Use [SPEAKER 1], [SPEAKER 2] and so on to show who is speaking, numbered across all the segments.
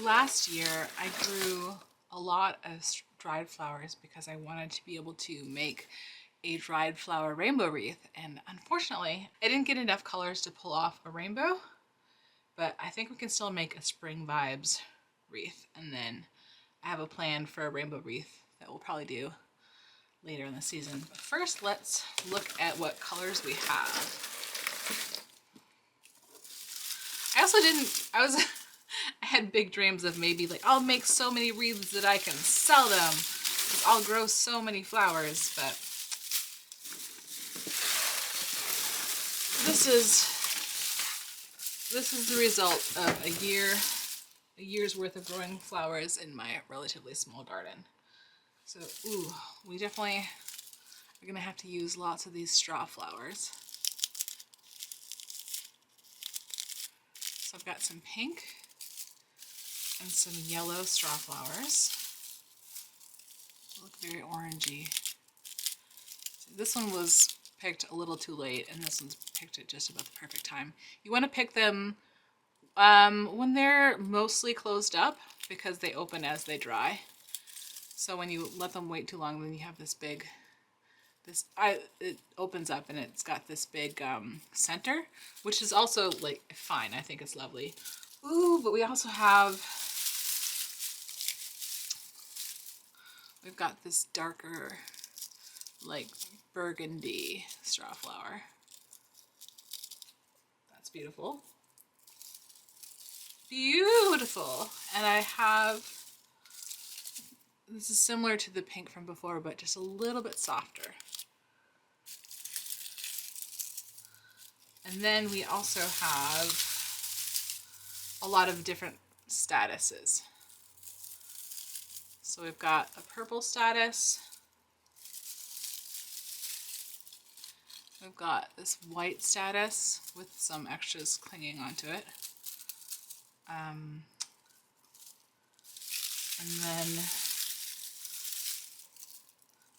[SPEAKER 1] last year I grew a lot of dried flowers because I wanted to be able to make a dried flower rainbow wreath, and unfortunately I didn't get enough colors to pull off a rainbow, but I think we can still make a spring vibes wreath, and then I have a plan for a rainbow wreath that we'll probably do later in the season. But first, let's look at what colors we have. I had big dreams of maybe like, I'll make so many wreaths that I can sell them. I'll grow so many flowers, but this is the result of a year's worth of growing flowers in my relatively small garden. So, ooh, we definitely are gonna have to use lots of these straw flowers. So I've got some pink and some yellow straw flowers. They look very orangey. So this one was picked a little too late, and this one's picked at just about the perfect time. You want to pick them when they're mostly closed up, because they open as they dry. So when you let them wait too long, then you have this big, it opens up and it's got this big center, which is also like fine. I think it's lovely. Ooh, but we also have, we've got this darker, like burgundy straw flower. That's beautiful. Beautiful. And I have, this is similar to the pink from before, but just a little bit softer. And then we also have a lot of different statuses. So we've got a purple status. We've got this white status with some extras clinging onto it. And then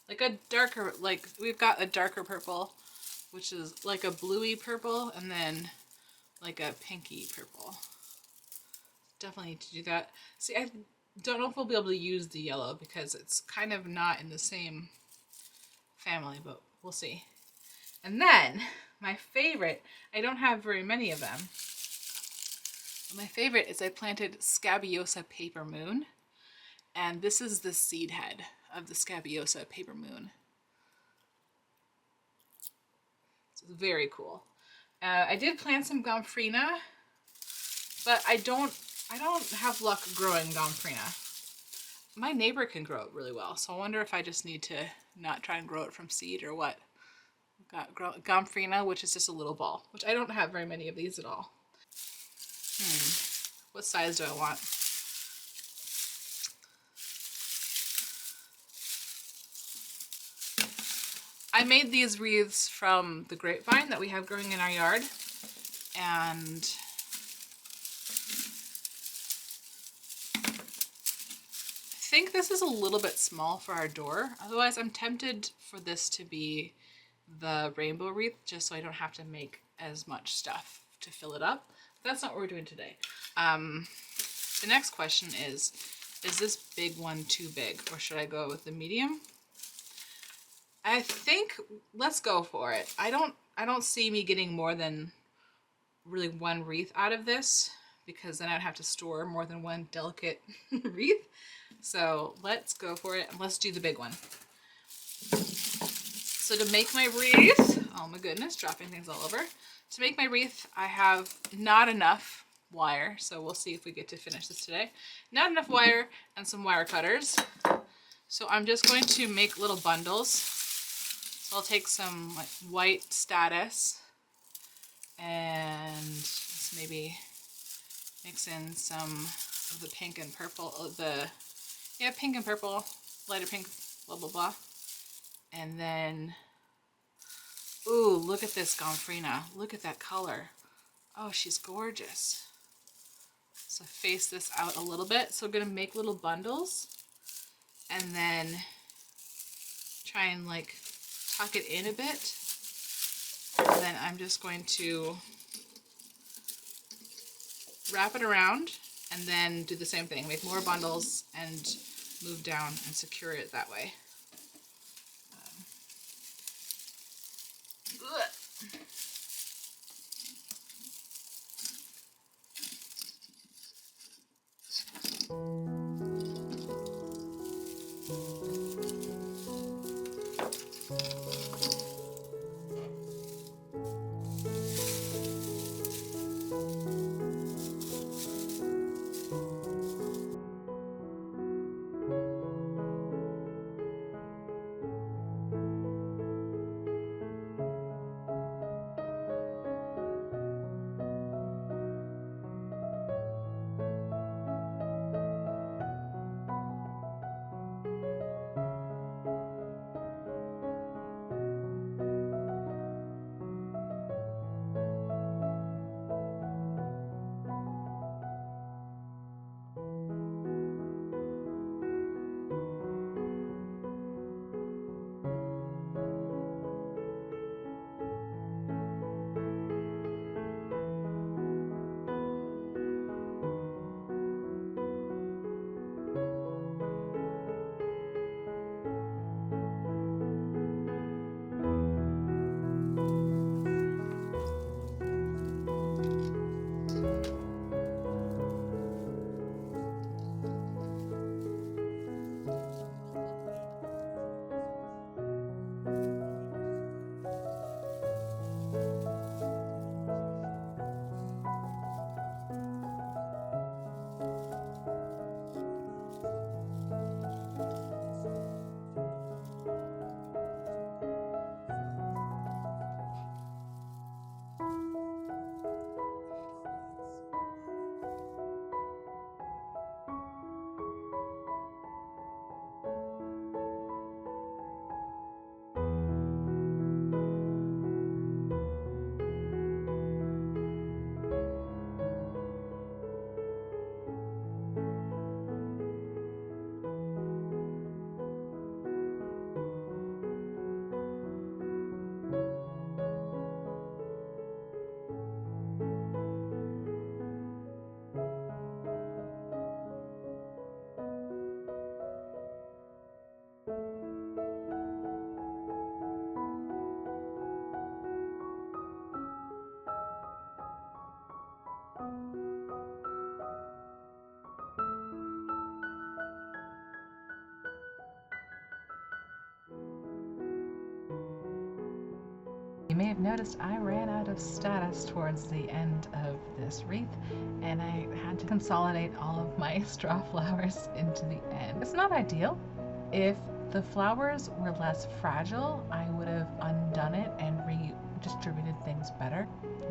[SPEAKER 1] like a darker, like we've got a darker purple, which is like a bluey purple, and then like a pinky purple. Definitely need to do that. See, I don't know if we'll be able to use the yellow because it's kind of not in the same family, but we'll see. And then my favorite, I don't have very many of them. My favorite is I planted Scabiosa Paper Moon, and this is the seed head of the Scabiosa Paper Moon. So it's very cool. I did plant some Gomphrena, but I don't have luck growing Gomphrena. My neighbor can grow it really well, so I wonder if I just need to not try and grow it from seed or what. I've got Gomphrena, which is just a little ball, which I don't have very many of these at all. What size do I want? I made these wreaths from the grapevine that we have growing in our yard, and I think this is a little bit small for our door. Otherwise, I'm tempted for this to be the rainbow wreath, just so I don't have to make as much stuff to fill it up. But that's not what we're doing today. The next question is this big one too big, or should I go with the medium? I think let's go for it. I don't see me getting more than really one wreath out of this, because then I'd have to store more than one delicate wreath. So let's go for it, and let's do the big one. So to make my wreath, oh my goodness, dropping things all over. To make my wreath, I have not enough wire, so we'll see if we get to finish this today. Not enough wire and some wire cutters. So I'm just going to make little bundles. So I'll take some like white status and just maybe mix in some of the pink and purple, pink and purple, lighter pink, blah, blah, blah. And then, ooh, look at this Gomphrena. Look at that color. Oh, she's gorgeous. So face this out a little bit. So I'm gonna make little bundles and then try and like tuck it in a bit. And then I'm just going to wrap it around and then do the same thing, make more bundles and move down and secure it that way.
[SPEAKER 2] You may have noticed I ran out of status towards the end of this wreath, and I had to consolidate all of my straw flowers into the end. It's not ideal. If the flowers were less fragile, I would have undone it and redistributed things better.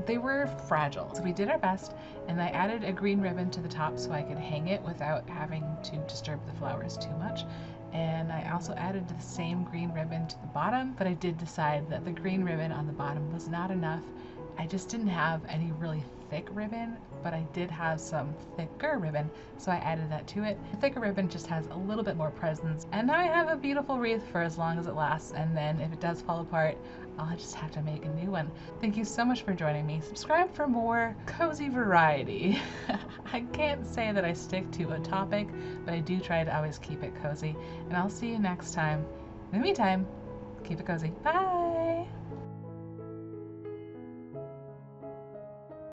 [SPEAKER 2] They were fragile, so we did our best, and I added a green ribbon to the top so I could hang it without having to disturb the flowers too much. And I also added the same green ribbon to the bottom, but I did decide that the green ribbon on the bottom was not enough. I just didn't have any really thick ribbon, but I did have some thicker ribbon, so I added that to it. The thicker ribbon just has a little bit more presence, and now I have a beautiful wreath for as long as it lasts, and then if it does fall apart, I'll just have to make a new one. Thank you so much for joining me. Subscribe for more cozy variety. I can't say that I stick to a topic, but I do try to always keep it cozy, and I'll see you next time. In the meantime, keep it cozy. Bye!